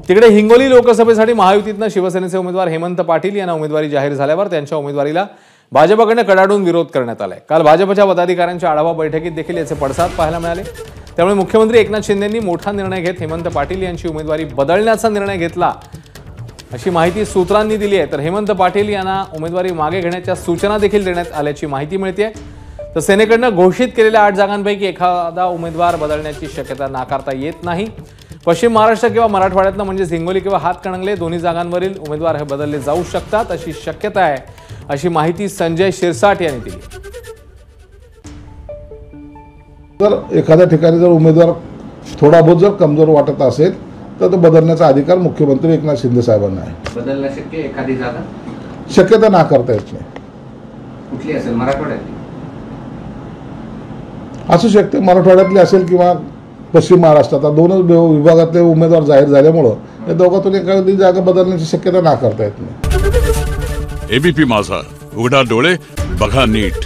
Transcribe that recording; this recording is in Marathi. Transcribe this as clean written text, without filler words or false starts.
तिकडे हिंगोली लोकसभेसाठी महायुतीतनं शिवसेनेचे उमेदवार हेमंत पाटील यांना उमेदवारी जाहीर झाल्यावर त्यांच्या उमेदवारीला भाजपकडून कडाडून विरोध करण्यात आलाय। काल भाजपच्या पदाधिकाऱ्यांच्या आढावा बैठकीत देखील याचे पडसाद पाहायला मिळाले। त्यामुळे मुख्यमंत्री एकनाथ शिंदेंनी मोठा निर्णय घेत हेमंत पाटील यांची उमेदवारी बदलण्याचा निर्णय घेतला अशी माहिती सूत्रांनी दिली आहे। तर हेमंत पाटील यांना उमेदवारी मागे घेण्याच्या सूचना देखील देण्यात आल्याची माहिती मिळते। तर सेनेकडनं घोषित केलेल्या 8 जागांपैकी एखादा उमेदवार बदलण्याची शक्यता नाकारता येत नाही। पश्चिम महाराष्ट्र किंवा मराठवाड्यातनं म्हणजे हिंगोली किंवा हातकणंगले दोन्ही जागांवरील उमेदवार हे बदलले जाऊ शकतात अशी शक्यता आहे, अशी माहिती संजय शिरसाट यांनी दिली। जर एखाद्या ठिकाणी जर उमेदवार थोडा बहुत जर कमजोर वाटत असेल तर तो बदलण्याचा अधिकार मुख्यमंत्री एकनाथ शिंदे साहेबांना आहे। बदलणं शक्य एखादी जागा शक्यता नाकारता येत नाही। कुठली असेल? मराठवाड्यातली असू शकते, मराठवाड्यातली असेल किंवा पश्चिम महाराष्ट्रात। दोनच विभागातले उमेदवार जाहीर झाल्यामुळं या दोघांतून एखादी जागा बदलण्याची शक्यता नाकारता येत नाही। एबीपी माझा, उघडा डोळे बघा नीट।